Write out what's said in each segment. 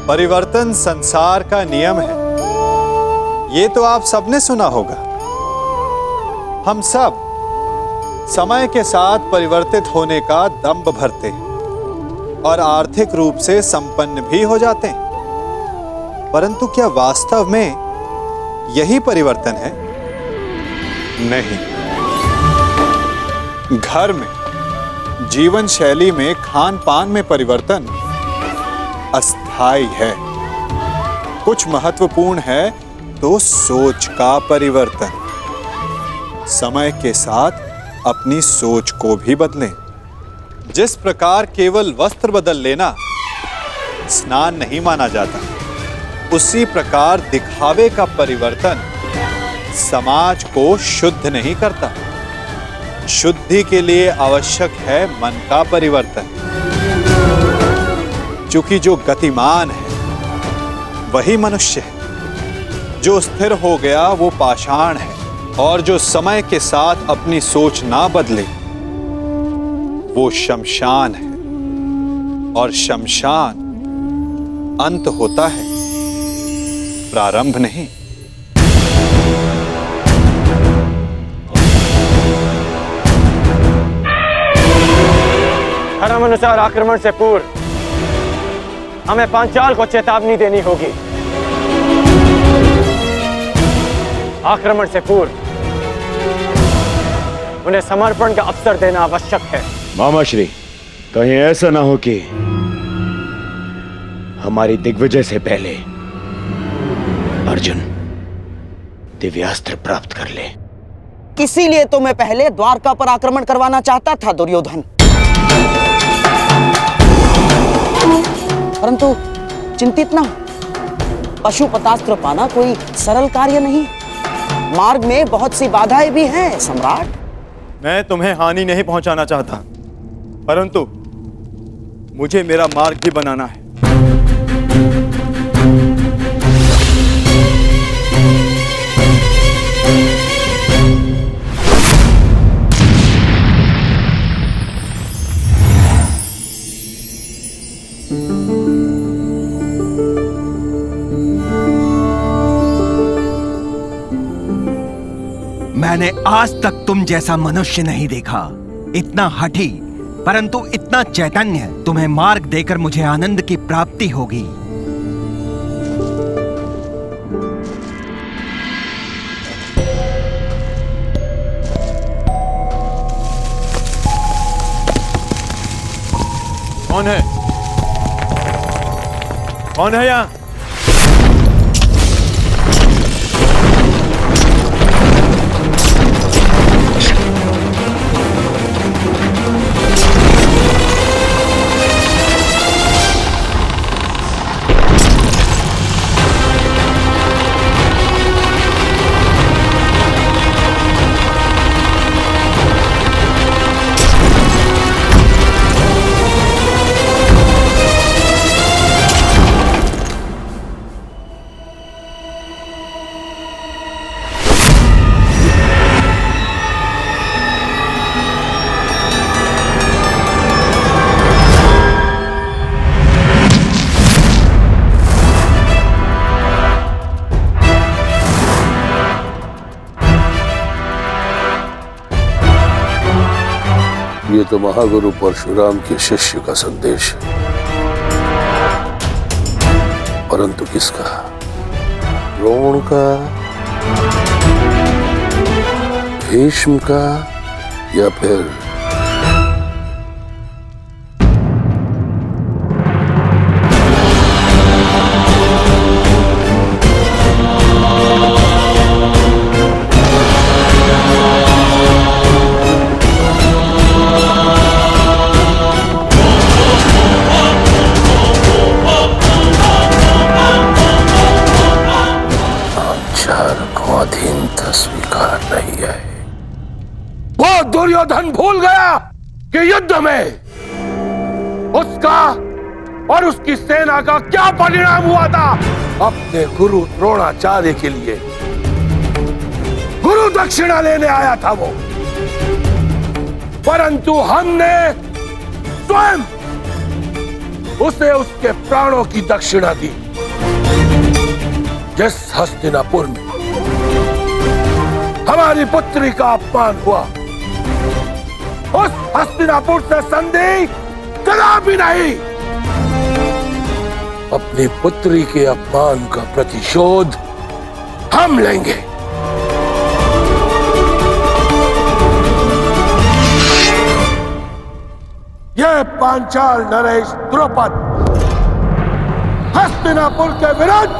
परिवर्तन संसार का नियम है, ये तो आप सबने सुना होगा। हम सब समय के साथ परिवर्तित होने का दंभ भरते हैं और आर्थिक रूप से संपन्न भी हो जाते हैं। परंतु क्या वास्तव में यही परिवर्तन है? नहीं। घर में, जीवन शैली में, खान पान में परिवर्तन अस्थायी है। कुछ महत्वपूर्ण है तो सोच का परिवर्तन। समय के साथ अपनी सोच को भी बदलें। जिस प्रकार केवल वस्त्र बदल लेना स्नान नहीं माना जाता, उसी प्रकार दिखावे का परिवर्तन समाज को शुद्ध नहीं करता। शुद्धि के लिए आवश्यक है मन का परिवर्तन। क्योंकि जो गतिमान है वही मनुष्य है, जो स्थिर हो गया वो पाषाण है, और जो समय के साथ अपनी सोच ना बदले वो शमशान है। और शमशान अंत होता है, प्रारंभ नहीं। धर्म अनुसार आक्रमण से पूर्व हमें पांचाल को चेतावनी देनी होगी। आक्रमण से पूर्व उन्हें समर्पण का अवसर देना आवश्यक है। मामाश्री, कहीं ऐसा ना हो कि हमारी दिग्विजय से पहले अर्जुन दिव्यास्त्र प्राप्त कर ले। इसीलिए तो मैं पहले द्वारका पर आक्रमण करवाना चाहता था दुर्योधन। परंतु चिंतित ना हो, पशुपतास्त्र पाना कोई सरल कार्य नहीं। मार्ग में बहुत सी बाधाएं भी हैं सम्राट। मैं तुम्हें हानि नहीं पहुंचाना चाहता, परंतु मुझे मेरा मार्ग भी बनाना है। मैंने आज तक तुम जैसा मनुष्य नहीं देखा। इतना हठी परंतु इतना चैतन्य। तुम्हें मार्ग देकर मुझे आनंद की प्राप्ति होगी। कौन है? कौन है यहाँ? ये तो महागुरु परशुराम के शिष्य का संदेश है, परंतु किसका? द्रोण का, भीष्म का, या फिर स्वीकार नहीं है। वो दुर्योधन भूल गया कि युद्ध में उसका और उसकी सेना का क्या परिणाम हुआ था। अपने गुरु द्रोणाचार्य के लिए गुरु दक्षिणा लेने आया था वो, परंतु हमने स्वयं उसे उसके प्राणों की दक्षिणा दी। जिस हस्तिनापुर में हमारी पुत्री का अपमान हुआ, उस हस्तिनापुर से संधि कदापि नहीं। अपनी पुत्री के अपमान का प्रतिशोध हम लेंगे। यह पांचाल नरेश द्रुपद हस्तिनापुर के विरुद्ध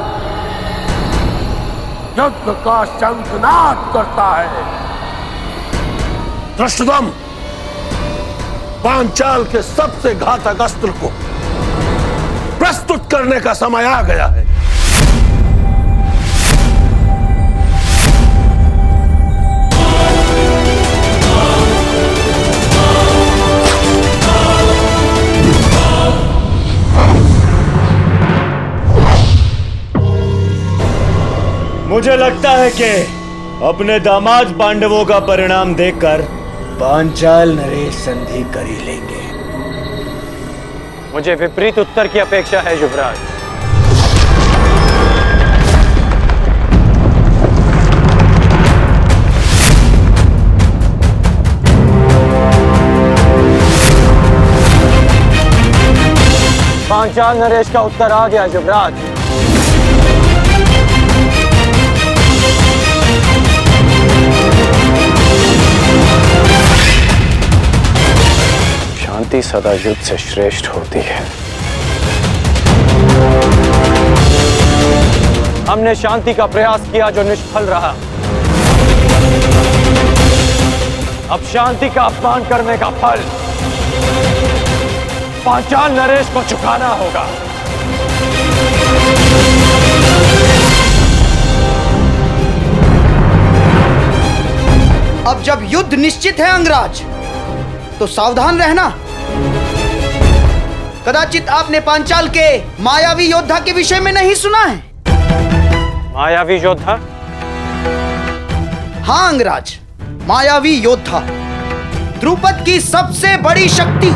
युद्ध का शंखनाद करता है। धृष्टद्युम्न, पांचाल के सबसे घातक अस्त्र को प्रस्तुत करने का समय आ गया है। मुझे लगता है कि अपने दामाद पांडवों का परिणाम देखकर पांचाल नरेश संधि कर ही लेंगे। मुझे विपरीत उत्तर की अपेक्षा है युवराज। पांचाल नरेश का उत्तर आ गया युवराज। शांति सदा युद्ध से श्रेष्ठ होती है। हमने शांति का प्रयास किया जो निष्फल रहा। अब शांति का अपमान करने का फल पांचाल नरेश को चुकाना होगा। अब जब युद्ध निश्चित है अंगराज, तो सावधान रहना। कदाचित आपने पांचाल के मायावी योद्धा के विषय में नहीं सुना है। मायावी योद्धा? हाँ अंगराज, मायावी योद्धा द्रुपद की सबसे बड़ी शक्ति।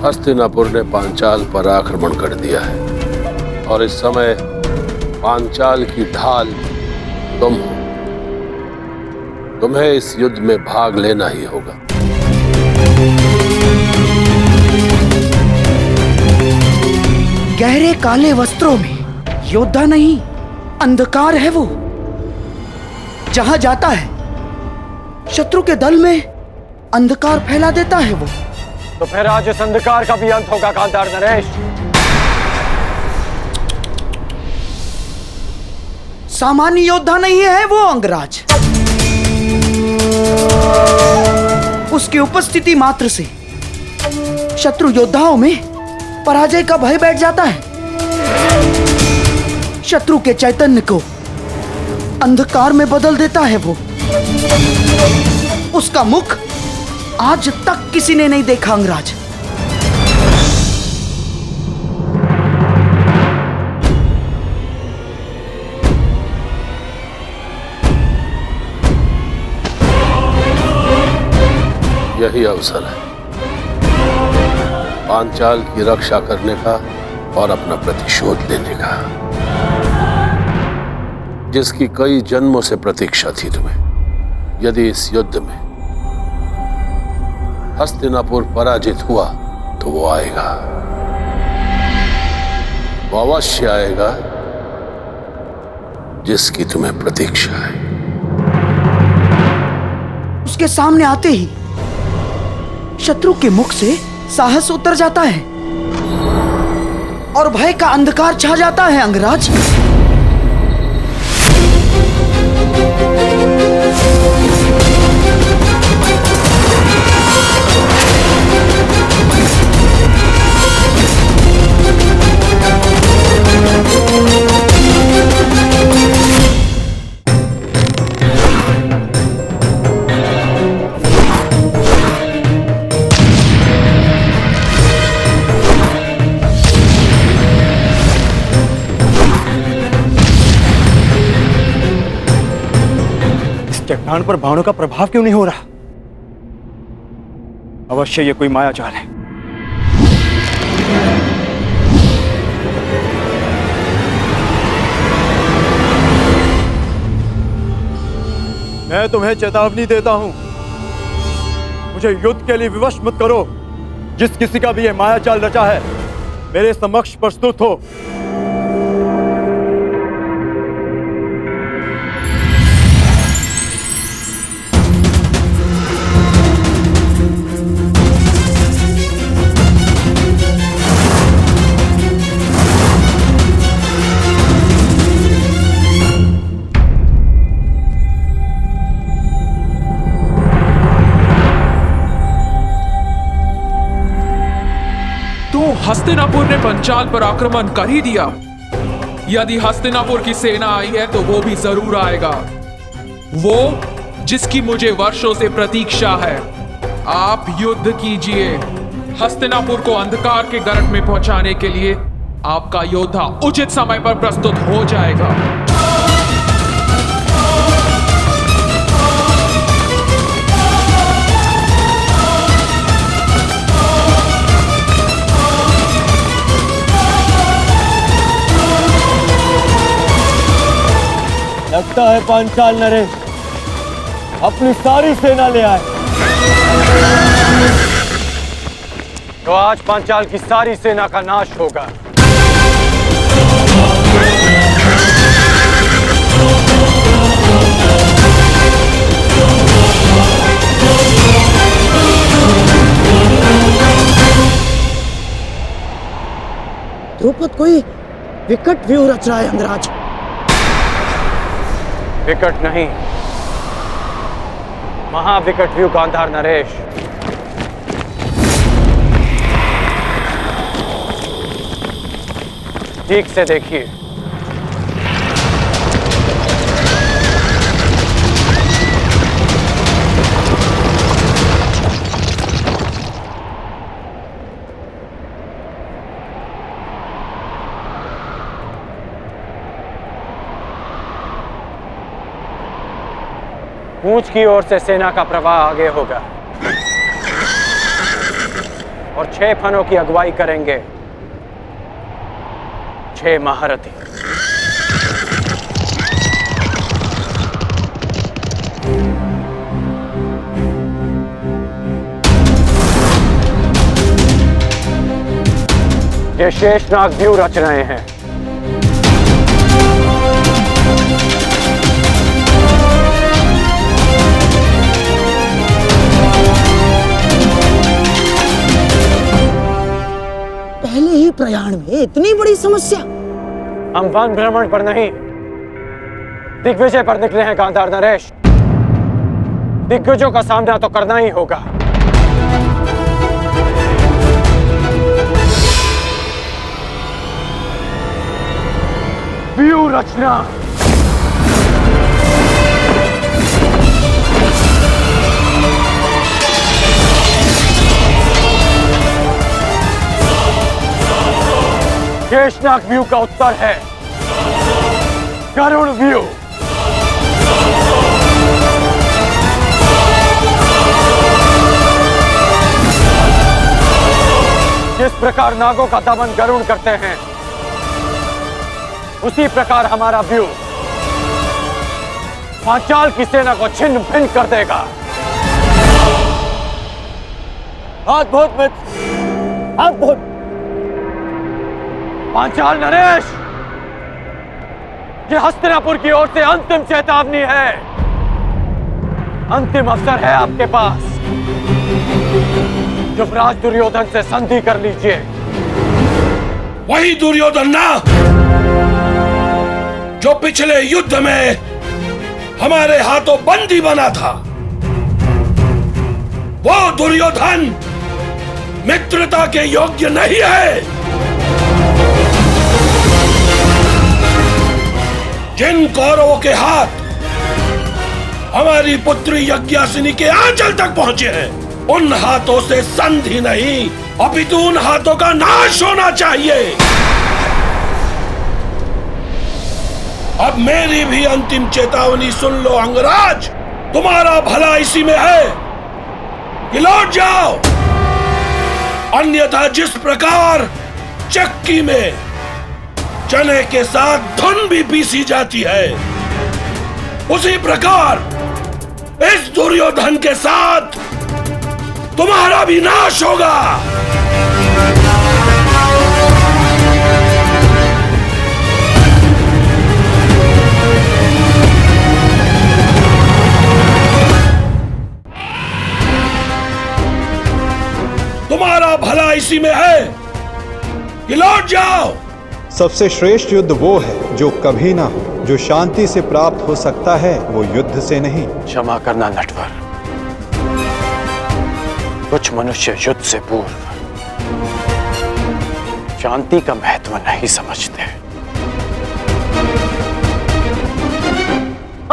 हस्तिनापुर ने पांचाल पर आक्रमण कर दिया है और इस समय पांचाल की ढाल तुम हो। तुम्हें इस युद्ध में भाग लेना ही होगा। गहरे काले वस्त्रों में योद्धा नहीं, अंधकार है वो। जहां जाता है शत्रु के दल में अंधकार फैला देता है वो। तो फिर आज इस अंधकार का भी अंत होगा गांधार नरेश। सामान्य योद्धा नहीं है वो अंगराज। उसकी उपस्थिति मात्र से शत्रु योद्धाओं में पराजय का भय बैठ जाता है। शत्रु के चैतन्य को अंधकार में बदल देता है वो। उसका मुख आज तक किसी ने नहीं देखा अंगराज। यही अवसर है पांचाल की रक्षा करने का और अपना प्रतिशोध लेने का, जिसकी कई जन्मों से प्रतीक्षा थी तुम्हें। यदि इस युद्ध में हस्तिनापुर पराजित हुआ तो वो आएगा, वो अवश्य आएगा जिसकी तुम्हें प्रतीक्षा है। उसके सामने आते ही शत्रु के मुख से साहस उतर जाता है और भय का अंधकार छा जाता है अंगराज। चट्टान पर बाणों का प्रभाव क्यों नहीं हो रहा? अवश्य ये कोई मायाजाल है। मैं तुम्हें चेतावनी देता हूं, मुझे युद्ध के लिए विवश मत करो। जिस किसी का भी ये मायाजाल रचा है, मेरे समक्ष प्रस्तुत हो। हस्तिनापुर ने पंचाल पर आक्रमण कर ही दिया। यदि हस्तिनापुर की सेना आई है तो वो भी जरूर आएगा, वो जिसकी मुझे वर्षों से प्रतीक्षा है। आप युद्ध कीजिए। हस्तिनापुर को अंधकार के गर्त में पहुंचाने के लिए आपका योद्धा उचित समय पर प्रस्तुत हो जाएगा। लगता है पांचाल नरेश अपनी सारी सेना ले आए। तो आज पांचाल की सारी सेना का नाश होगा। द्रुपद कोई विकट व्यूह रच रहा है अंगराज। विकट नहीं, महाविकट व्यू गांधार नरेश। ठीक से देखिए। पूंछ की ओर से सेना का प्रवाह आगे होगा और 6 फनों की अगुवाई करेंगे 6 महारथी। ये शेषनाग व्यूह रच रहे हैं। पहले ही प्रयाण में इतनी बड़ी समस्या। हम वन भ्रमण पर नहीं, दिग्विजय पर निकले हैं गांधार नरेश। दिग्विजयों का सामना तो करना ही होगा। व्यूह रचना। शेषनाग व्यू का उत्तर है गरुड़ व्यू। जिस प्रकार नागों का दमन गरुड़ करते हैं, उसी प्रकार हमारा व्यू पांचाल की सेना को छिन्न भिन्न कर देगा। अद्भुत मित्र, अद्भुत। पांचाल नरेश, ये हस्तिनापुर की ओर से अंतिम चेतावनी है। अंतिम अवसर है आपके पास। युवराज दुर्योधन से संधि कर लीजिए। वही दुर्योधन ना, जो पिछले युद्ध में हमारे हाथों बंदी बना था। वो दुर्योधन मित्रता के योग्य नहीं है। जिन कौरवों के हाथ हमारी पुत्री यज्ञासिनी के आंचल तक पहुंचे हैं, उन हाथों से संधि नहीं, अपितु उन हाथों का नाश होना चाहिए। अब मेरी भी अंतिम चेतावनी सुन लो अंगराज। तुम्हारा भला इसी में है कि लौट जाओ, अन्यथा जिस प्रकार चक्की में चने के साथ धुन भी पीसी जाती है, उसी प्रकार इस दुर्योधन के साथ तुम्हारा भी नाश होगा। तुम्हारा भला इसी में है कि लौट जाओ। सबसे श्रेष्ठ युद्ध वो है जो कभी ना हो। जो शांति से प्राप्त हो सकता है वो युद्ध से नहीं। क्षमा करना नटवर, कुछ मनुष्य युद्ध से पूर्व शांति का महत्व नहीं समझते।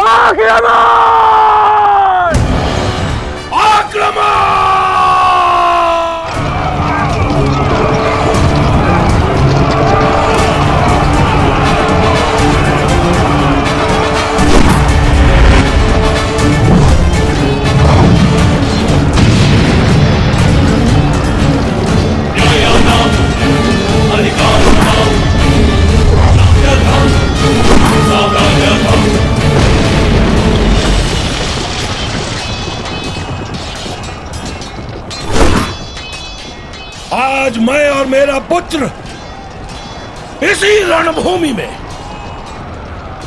आक्रमण! आक्रमण! आज मैं और मेरा पुत्र इसी रणभूमि में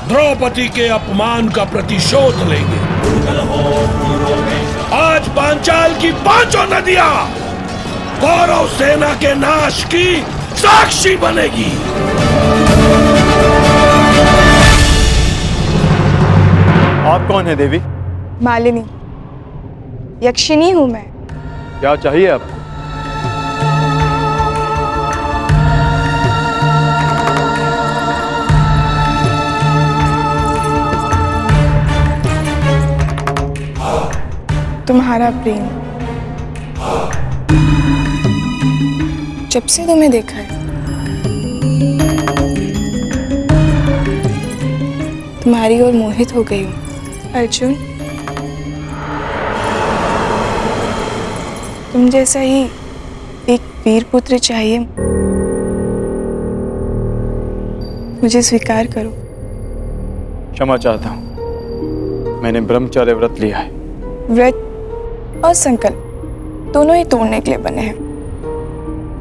द्रौपदी के अपमान का प्रतिशोध लेंगे। आज पांचाल की पांचों नदियां कौरव सेना के नाश की साक्षी बनेगी। आप कौन है देवी? मालिनी, यक्षिणी हूं मैं। क्या चाहिए आपको? तुम्हारा प्रेम। जब से तुम्हें देखा है तुम्हारी ओर मोहित हो गई हूँ। अर्जुन, तुम जैसा ही एक वीर पुत्र चाहिए। मुझे स्वीकार करो। क्षमा चाहता हूँ, मैंने ब्रह्मचर्य व्रत लिया है। व्रत और संकल्प दोनों ही तोड़ने के लिए बने हैं।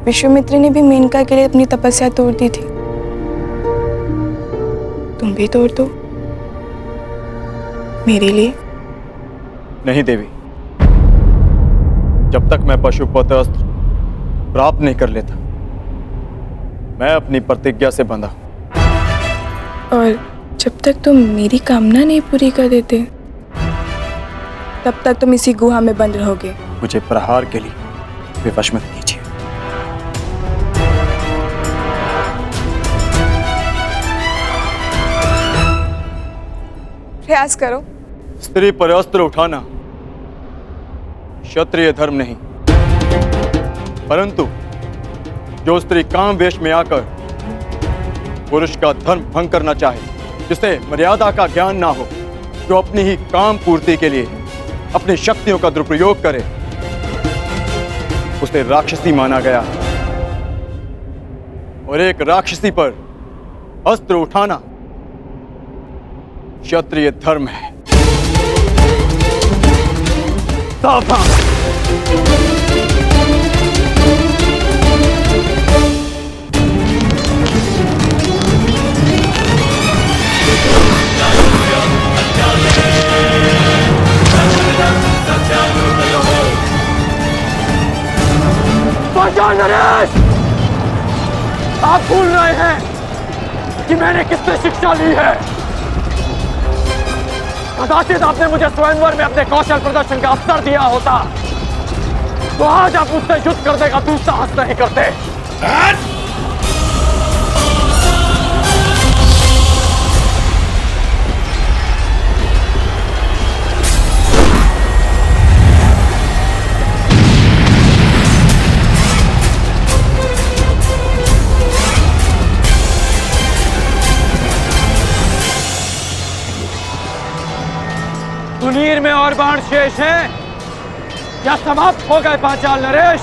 विश्वामित्र ने भी मेनका के लिए अपनी तपस्या तोड़ दी थी। तुम भी तोड़ दो मेरे लिए। नहीं देवी, जब तक मैं पशुपत अस्त्र प्राप्त नहीं कर लेता, मैं अपनी प्रतिज्ञा से बंधा। और जब तक तुम मेरी कामना नहीं पूरी कर देते, तब तक तुम इसी गुहा में बंद रहोगे। मुझे प्रहार के लिए विवश मत कीजिए। प्रयास करो। स्त्री पर अस्त्र उठाना क्षत्रिय धर्म नहीं, परंतु जो स्त्री काम वेश में आकर पुरुष का धर्म भंग करना चाहे, जिसे मर्यादा का ज्ञान ना हो, जो अपनी ही काम पूर्ति के लिए अपनी शक्तियों का दुरुपयोग करे, उसे राक्षसी माना गया। और एक राक्षसी पर अस्त्र उठाना क्षत्रिय धर्म है। सावधान! नरेश, आप भूल रहे हैं कि मैंने किससे शिक्षा ली है। कदाचित आपने मुझे स्वयंवर में अपने कौशल प्रदर्शन का अवसर दिया होता, तो आज आप मुझसे युद्ध करने का दुस्साहस नहीं करते। मुनीर में और बाण शेष हैं या समाप्त हो गए पांचाल नरेश?